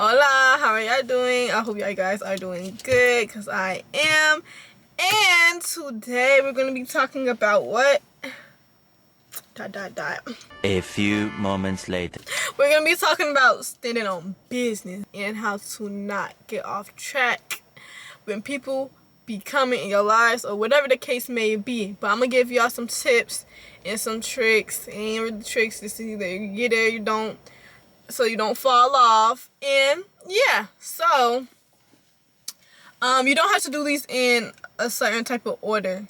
Hola, how are y'all doing? I hope y'all guys are doing good, because I am. And today we're going to be talking about what? A few moments later. We're going to be talking about standing on business and how to not get off track when people be coming in your lives or whatever the case may be. But I'm going to give y'all some tips and some tricks. And really tricks, just either you get there, you don't, so you don't fall off. And yeah, so you don't have to do these in a certain type of order.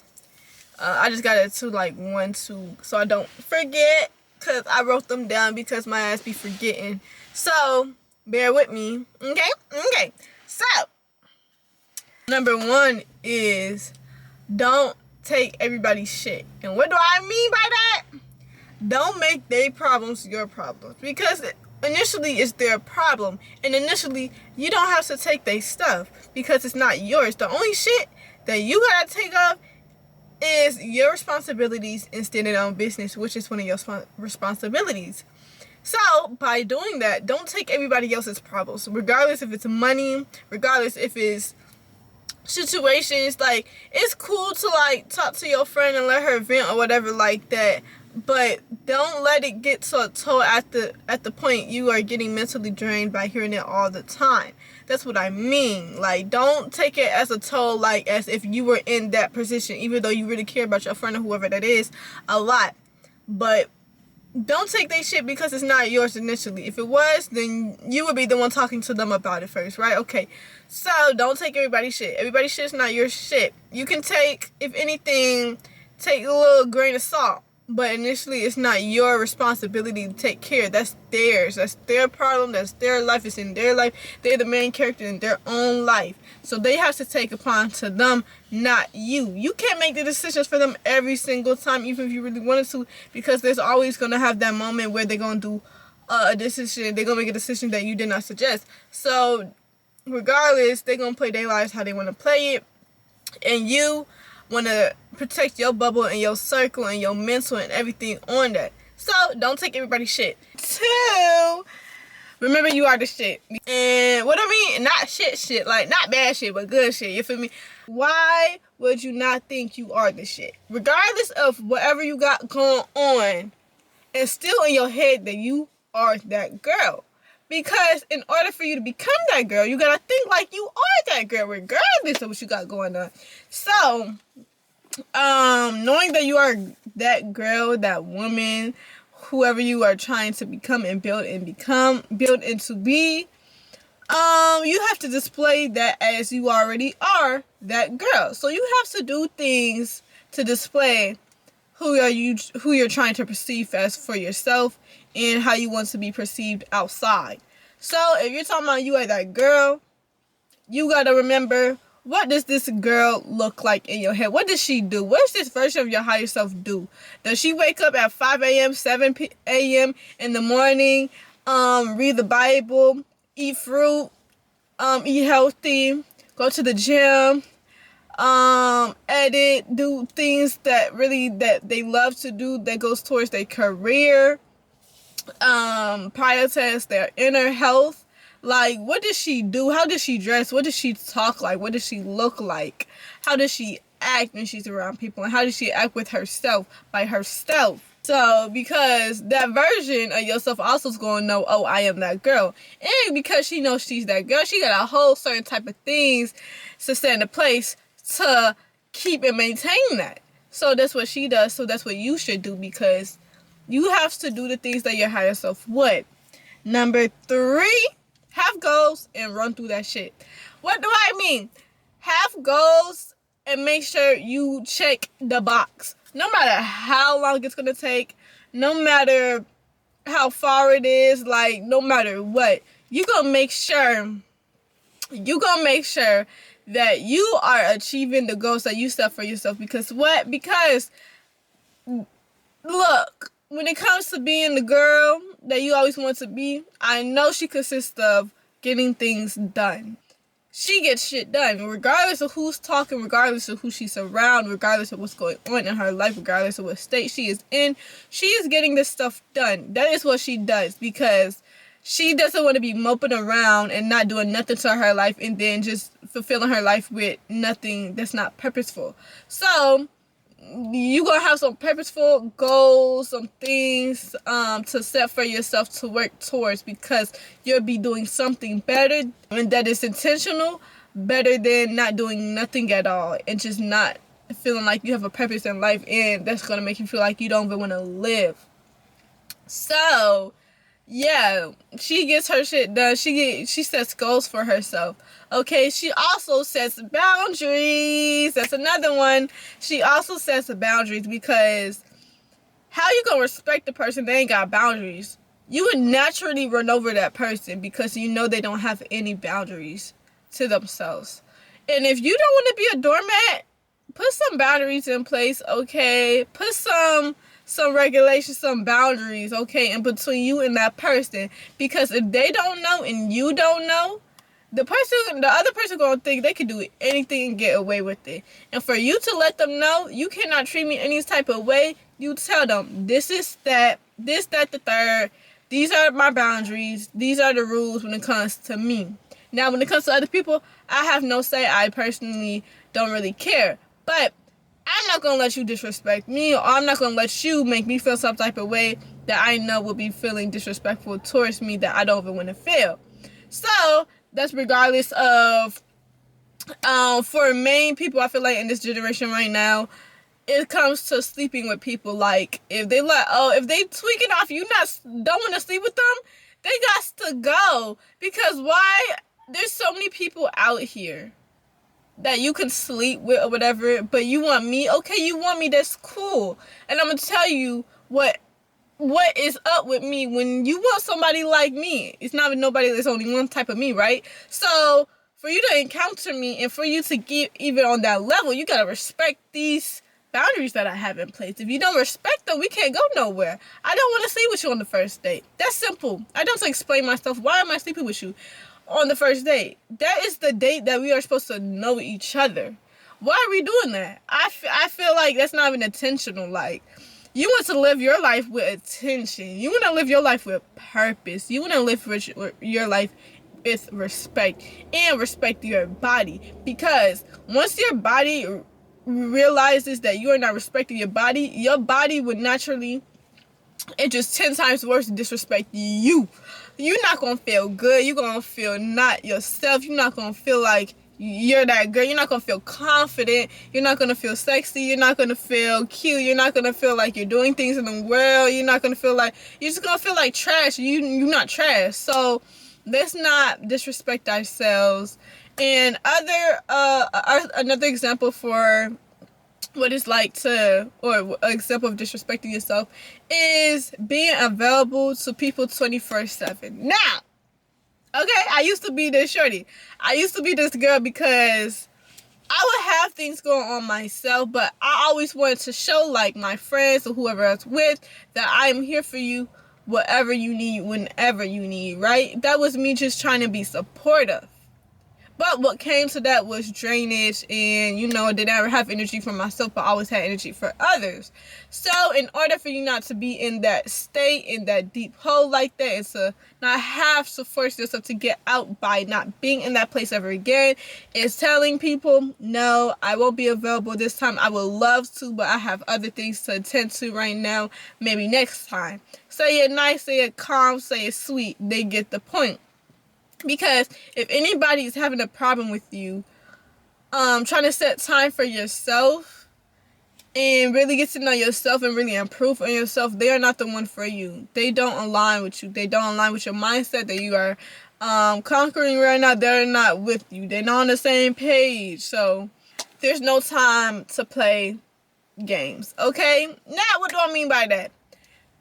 I just got it to like 1, 2, so I don't forget, because I wrote them down because my ass be forgetting. So bear with me, okay? So number 1 is don't take everybody's shit. And what do I mean by that? Don't make their problems your problems, because initially it's their problem, and initially you don't have to take their stuff because it's not yours. The only shit that you gotta take off is your responsibilities in standing on business, which is one of your responsibilities. So by doing that, don't take everybody else's problems, regardless if it's money, regardless if it's situations. Like, it's cool to like talk to your friend and let her vent or whatever like that, but don't let it get to a toll at the point you are getting mentally drained by hearing it all the time. That's what I mean. Like, don't take it as a toll, like as if you were in that position, even though you really care about your friend or whoever that is a lot. But don't take their shit because it's not yours initially. If it was, then you would be the one talking to them about it first, right? Okay. So don't take everybody's shit. Everybody's shit is not your shit. You can take, if anything, take a little grain of salt. But initially, it's not your responsibility to take care. That's theirs. That's their problem. That's their life. It's in their life. They're the main character in their own life. So they have to take upon to them, not you. You can't make the decisions for them every single time, even if you really wanted to, because there's always going to have that moment where they're going to do a decision. They're going to make a decision that you did not suggest. So regardless, they're going to play their lives how they want to play it. And you want to protect your bubble and your circle and your mental and everything on that. So don't take everybody's shit. 2, remember you are the shit. And what I mean, not shit, like not bad shit, but good shit. You feel me? Why would you not think you are the shit? Regardless of whatever you got going on, it's still in your head that you are that girl. Because in order for you to become that girl, you gotta think like you are that girl, regardless of what you got going on. So, knowing that you are that girl, that woman, whoever you are trying to become and build into be, you have to display that as you already are that girl. So you have to do things to display who you're trying to perceive as for yourself and how you want to be perceived outside. So if you're talking about you are that girl, you gotta remember, what does this girl look like in your head? What does she do? What does this version of your higher self do? Does she wake up at 5 a.m., 7 a.m. in the morning, read the Bible, eat fruit, eat healthy, go to the gym, edit, do things that they love to do that goes towards their career, prioritize their inner health? Like, what does she do? How does she dress? What does she talk like? What does she look like? How does she act when she's around people? And how does she act with herself, by herself? So, because that version of yourself also is going to know, oh, I am that girl. And because she knows she's that girl, she got a whole certain type of things to stand in place to keep and maintain that. So that's what she does. So that's what you should do, because you have to do the things that your higher self would. Number 3, have goals and run through that shit. What do I mean? Have goals and make sure you check the box. No matter how long it's going to take, no matter how far it is, like no matter what, you're going to make sure that you are achieving the goals that you set for yourself. Because what? Because look, when it comes to being the girl that you always want to be, I know she consists of getting things done. She gets shit done, regardless of who's talking, regardless of who she's around, regardless of what's going on in her life, regardless of what state she is in. She is getting this stuff done. That is what she does, because she doesn't want to be moping around and not doing nothing to her life and then just fulfilling her life with nothing that's not purposeful. So you gonna have some purposeful goals, some things to set for yourself to work towards, because you'll be doing something better and that is intentional, better than not doing nothing at all and just not feeling like you have a purpose in life, and that's gonna make you feel like you don't even want to live. So yeah, she gets her shit done. She sets goals for herself. Okay, she also sets boundaries. That's another one. She also sets boundaries, because how you gonna respect the person that ain't got boundaries? You would naturally run over that person because you know they don't have any boundaries to themselves. And if you don't want to be a doormat, put some boundaries in place, okay? Put some regulations, some boundaries, okay, in between you and that person. Because if they don't know and you don't know, the other person gonna think they can do anything and get away with it. And for you to let them know you cannot treat me any type of way, you tell them this is that, this, that, the third. These are my boundaries. These are the rules when it comes to me. Now, when it comes to other people, I have no say. I personally don't really care. But I'm not going to let you disrespect me, or I'm not going to let you make me feel some type of way that I know will be feeling disrespectful towards me that I don't even want to feel. So, that's regardless of, for main people, I feel like in this generation right now, it comes to sleeping with people. Like, if they tweaking off, don't want to sleep with them, they got to go. Because why? There's so many people out here that you can sleep with or whatever, but you want me? Okay, you want me, that's cool. And I'm gonna tell you what is up with me. When you want somebody like me, it's not nobody, there's only one type of me, right? So for you to encounter me and for you to get even on that level, you gotta respect these boundaries that I have in place. If you don't respect them, we can't go nowhere. I don't want to sleep with you on the first date. That's simple. I don't have to explain myself. Why am I sleeping with you on the first date? That is the date that we are supposed to know each other. Why are we doing that? I feel like that's not even intentional. Like, you want to live your life with attention. You want to live your life with purpose. You want to live your life with respect, and respect your body. Because once your body realizes that you are not respecting your body would naturally, it's just 10 times worse to disrespect you. You're not going to feel good. You're going to feel not yourself. You're not going to feel like you're that girl. You're not going to feel confident. You're not going to feel sexy. You're not going to feel cute. You're not going to feel like you're doing things in the world. You're not going to feel like, you're just going to feel like trash. You're not trash. So let's not disrespect ourselves. And another example for what it's like to, or an example of disrespecting yourself, is being available to people 24/7. Now, okay, I used to be this shorty. I used to be this girl because I would have things going on myself, but I always wanted to show, like, my friends or whoever I was with, that I'm here for you, whatever you need, whenever you need, right? That was me just trying to be supportive. But what came to that was drainage, and, didn't ever have energy for myself, but always had energy for others. So in order for you not to be in that state, in that deep hole like that, and to not have to force yourself to get out by not being in that place ever again, is telling people, no, I won't be available this time. I would love to, but I have other things to attend to right now. Maybe next time. Say it nice, say it calm, say it sweet. They get the point. Because if anybody is having a problem with you, trying to set time for yourself and really get to know yourself and really improve on yourself, they are not the one for you. They don't align with you. They don't align with your mindset that you are conquering right now. They're not with you. They're not on the same page. So there's no time to play games. Okay? Now, what do I mean by that?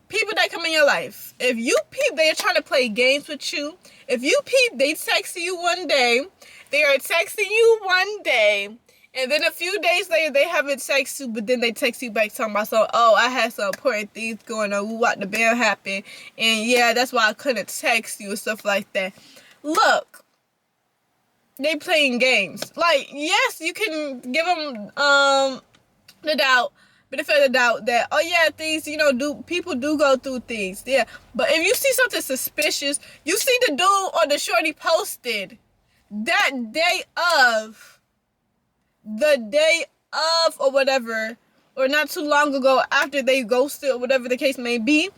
People that come in your life, if you peep, they are trying to play games with you. If you peep, they text you one day, they are texting you one day, and then a few days later, they haven't texted you, but then they text you back talking about, I had some important things going on, what the band happened, and yeah, that's why I couldn't text you, and stuff like that. Look, they playing games. Like, yes, you can give them the doubt, benefit of the doubt that, oh yeah, things, people do go through things. Yeah. But if you see something suspicious, you see the dude or the shorty posted that the day of or whatever, or not too long ago after they ghosted or whatever the case may be,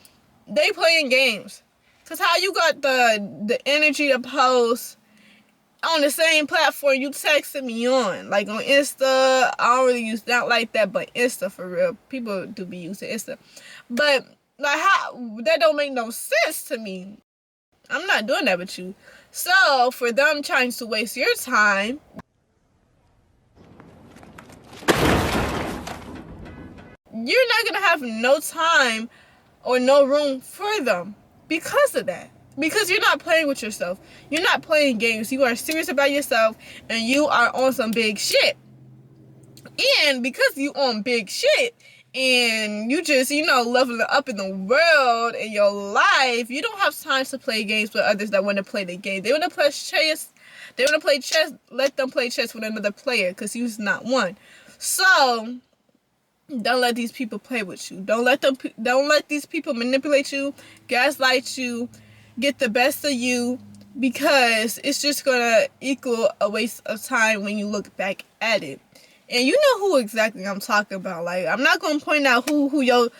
they playing games. Cause how you got the energy to post on the same platform you texted me on, like on Insta. I don't really use that like that, but Insta for real. People do be using Insta, but like how that don't make no sense to me. I'm not doing that with you. So for them trying to waste your time, you're not gonna have no time or no room for them because of that. Because you're not playing with yourself. You're not playing games. You are serious about yourself and you are on some big shit. And because you on big shit and you just, leveling up in the world in your life, you don't have time to play games with others that want to play the game. They want to play chess. Let them play chess with another player because you's not one. So don't let these people play with you. Don't let these people manipulate you, gaslight you, get the best of you, because it's just gonna equal a waste of time when you look back at it. And you know who exactly I'm talking about. Like, I'm not gonna point out who your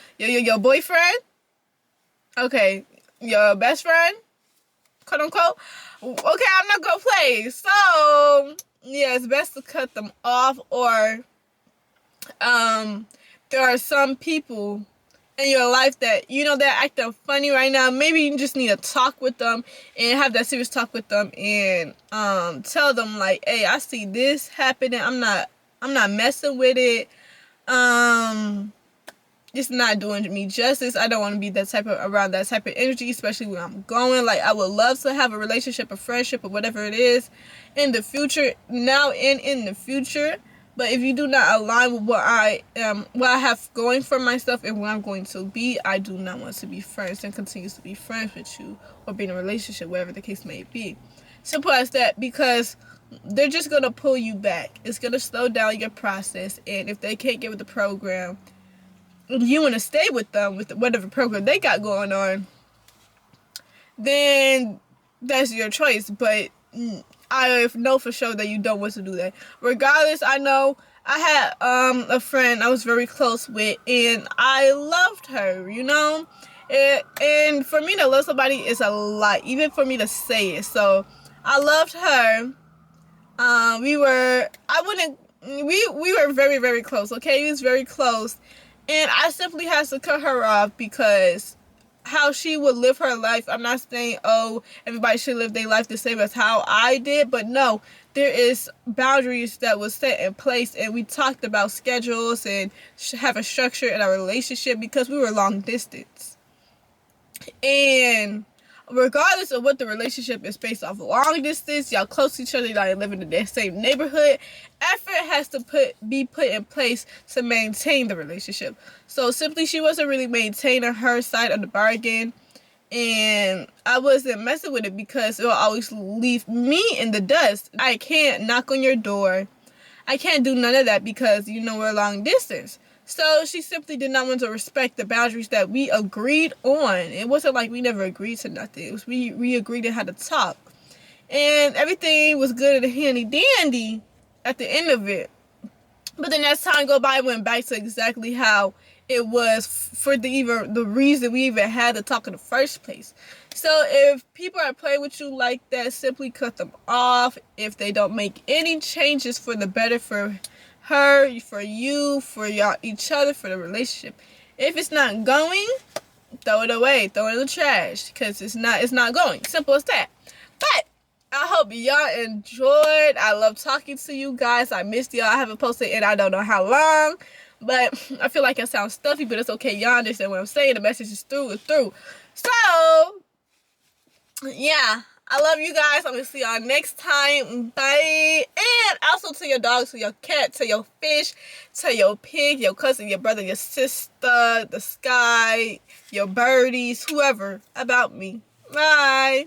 boyfriend, okay, your best friend, quote unquote. Okay, I'm not gonna play. So yeah, it's best to cut them off. Or there are some people in your life that they're acting funny right now. Maybe you just need to talk with them and have that serious talk with them and tell them like, hey, I see this happening. I'm not messing with it. It's not doing me justice. I don't want to be around that type of energy, especially when I'm going. Like, I would love to have a relationship, a friendship, or whatever it is in the future, now and in the future. But if you do not align with what I have going for myself and where I'm going to be, I do not want to be friends and continue to be friends with you or be in a relationship, whatever the case may be. Simple as that, because they're just going to pull you back. It's going to slow down your process. And if they can't get with the program, if you want to stay with them with whatever program they got going on, then that's your choice. But I know for sure that you don't want to do that. Regardless, I know I had a friend I was very close with, and I loved her, and for me to love somebody is a lot, even for me to say it. So I loved her. We were very, very close. Okay, we was very close, and I simply had to cut her off because how she would live her life. I'm not saying, oh, everybody should live their life the same as how I did, but no, there is boundaries that was set in place, and we talked about schedules and have a structure in our relationship because we were long distance. And regardless of what the relationship is based off long distance, y'all close to each other, y'all living in the same neighborhood, effort has to be put in place to maintain the relationship. So simply, she wasn't really maintaining her side of the bargain, and I wasn't messing with it because it will always leave me in the dust. I can't knock on your door. I can't do none of that because we're long distance. So she simply did not want to respect the boundaries that we agreed on. It wasn't like we never agreed to nothing. It was we agreed on how to talk. And everything was good and handy dandy at the end of it. But then as time go by, it went back to exactly how it was for the reason we even had to talk in the first place. So if people are playing with you like that, simply cut them off. If they don't make any changes for the better for her, for you, for y'all, each other, for the relationship. If it's not going, throw it away, throw it in the trash, because it's not going. Simple as that. But I hope y'all enjoyed. I love talking to you guys. I missed y'all. I haven't posted in I don't know how long, but I feel like I sound stuffy, but it's okay. Y'all understand what I'm saying. The message is through and through. So yeah, I love you guys. I'm gonna see y'all next time. Bye. And also to your dogs, to your cat, to your fish, to your pig, your cousin, your brother, your sister, the sky, your birdies, whoever, about me. Bye.